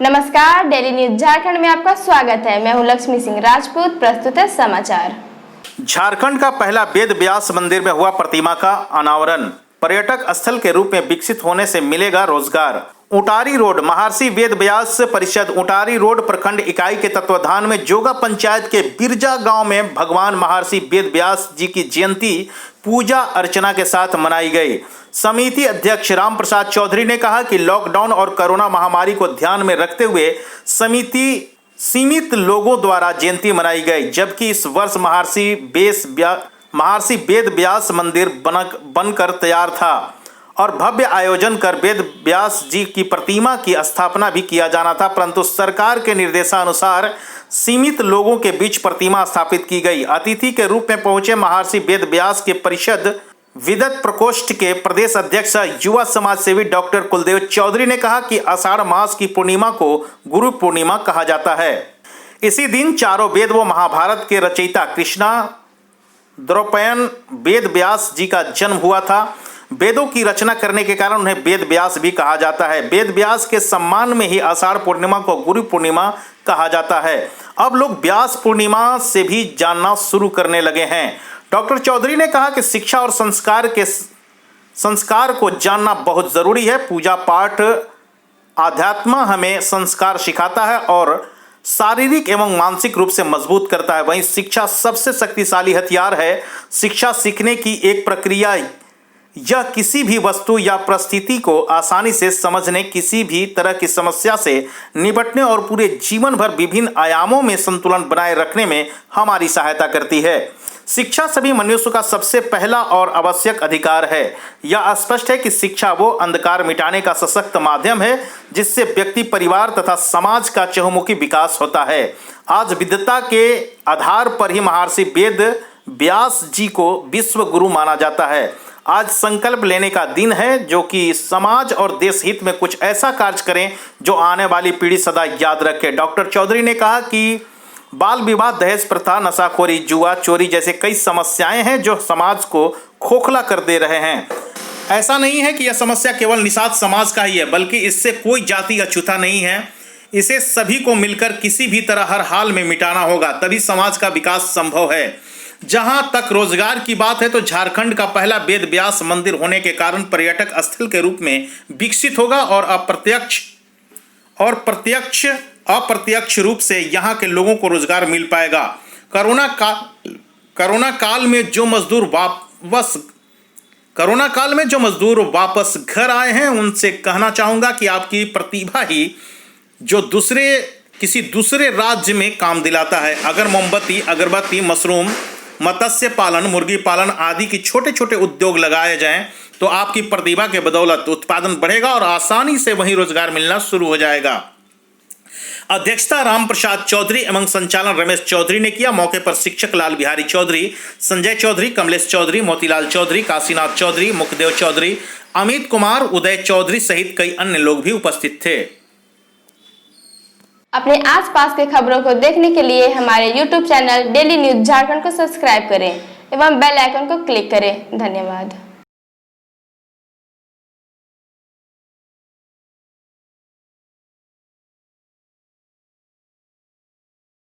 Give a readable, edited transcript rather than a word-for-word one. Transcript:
नमस्कार, daily news Jharkhand में आपका स्वागत है। मैं हूं लक्ष्मी सिंह राजपूत। प्रस्तुत है समाचार। झारखंड का पहला वेद व्यास मंदिर में हुआ प्रतिमा का अनावरण। पर्यटक स्थल के रूप में विकसित होने से मिलेगा रोजगार। उटारी रोड महर्षि वेद व्यास परिषद उटारी रोड प्रखंड इकाई के तत्वाधान में जोगा पंचायत के बिरजा गांव में भगवान महर्षि वेद व्यास जी की जयंती पूजा अर्चना के साथ मनाई गई। समिति अध्यक्ष राम प्रसाद चौधरी ने कहा कि लॉकडाउन और कोरोना महामारी को ध्यान में रखते हुए समिति सीमित लोगों द्वारा जयंती मनाई गई, जबकि इस वर्ष महर्षि वेद व्यास मंदिर बनकर तैयार था और भव्य आयोजन कर वेद व्यास जी की प्रतिमा की स्थापना भी किया जाना था, परंतु सरकार के निर्देशानुसार सीमित लोगों के बीच प्रतिमा स्थापित की गई। अतिथि के रूप में पहुंचे महर्षि वेद व्यास के परिषद विदत प्रकोष्ठ के प्रदेश अध्यक्ष युवा समाज सेवी डॉक्टर कुलदेव चौधरी ने कहा कि आषाढ़ मास की पूर्णिमा को गुरु पूर्णिमा कहा जाता है। इसी दिन चारों वेद व महाभारत के रचयिता कृष्णा द्रौपयन वेद व्यास जी का जन्म हुआ था। वेदों की रचना करने के कारण उन्हें वेद व्यास भी कहा जाता है। वेद व्यास के सम्मान में ही आषाढ़ पूर्णिमा को गुरु पूर्णिमा कहा जाता है। अब लोग व्यास पूर्णिमा से भी जानना शुरू करने लगे हैं। डॉक्टर चौधरी ने कहा कि शिक्षा और संस्कार को जानना बहुत जरूरी है। पूजा पाठ आध्यात्म हमें संस्कार सिखाता है और शारीरिक एवं मानसिक रूप से मजबूत करता है। वहीं शिक्षा सबसे शक्तिशाली हथियार है। शिक्षा सीखने की एक प्रक्रिया, यह किसी भी वस्तु या परिस्थिति को आसानी से समझने, किसी भी तरह की समस्या से निपटने और पूरे जीवन भर विभिन्न आयामों में संतुलन बनाए रखने में हमारी सहायता करती है। शिक्षा सभी मनुष्य का सबसे पहला और आवश्यक अधिकार है। यह स्पष्ट है कि शिक्षा वो अंधकार मिटाने का सशक्त माध्यम है जिससे व्यक्ति, परिवार तथा समाज का चहुमुखी विकास होता है। आज विद्वता के आधार पर ही महर्षि वेद व्यास जी को विश्व गुरु माना जाता है। आज संकल्प लेने का दिन है जो कि समाज और देश हित में कुछ ऐसा कार्य करें जो आने वाली पीढ़ी सदा याद रखे। डॉक्टर चौधरी ने कहा कि बाल विवाह, दहेज प्रथा, नशाखोरी, जुआ, चोरी जैसे कई समस्याएं हैं जो समाज को खोखला कर दे रहे हैं। ऐसा नहीं है कि यह समस्या केवल निषाद समाज का ही है, बल्कि इससे कोई जाति अछूता नहीं है। इसे सभी को मिलकर किसी भी तरह हर हाल में मिटाना होगा, तभी समाज का विकास संभव है। जहां तक रोजगार की बात है तो झारखंड का पहला वेद व्यास मंदिर होने के कारण पर्यटक स्थल के रूप में विकसित होगा और अप्रत्यक्ष रूप से यहाँ के लोगों को रोजगार मिल पाएगा। कोरोना काल में जो मजदूर वापस घर आए हैं उनसे कहना चाहूँगा कि आपकी प्रतिभा ही जो किसी दूसरे राज्य में काम दिलाता है। अगर मोमबत्ती, अगरबत्ती, मशरूम, मत्स्य पालन, मुर्गी पालन आदि की छोटे छोटे उद्योग लगाए जाएं तो आपकी प्रतिभा के बदौलत उत्पादन बढ़ेगा और आसानी से वहीं रोजगार मिलना शुरू हो जाएगा। अध्यक्षता राम प्रसाद चौधरी एवं संचालन रमेश चौधरी ने किया। मौके पर शिक्षक लाल बिहारी चौधरी, संजय चौधरी, कमलेश चौधरी, मोतीलाल चौधरी, काशीनाथ चौधरी, मुखदेव चौधरी, अमित कुमार, उदय चौधरी सहित कई अन्य लोग भी उपस्थित थे। अपने आसपास के खबरों को देखने के लिए हमारे YouTube channel daily news Jharkhand को सब्सक्राइब करें एवं बेल आइकन को क्लिक करें। धन्यवाद।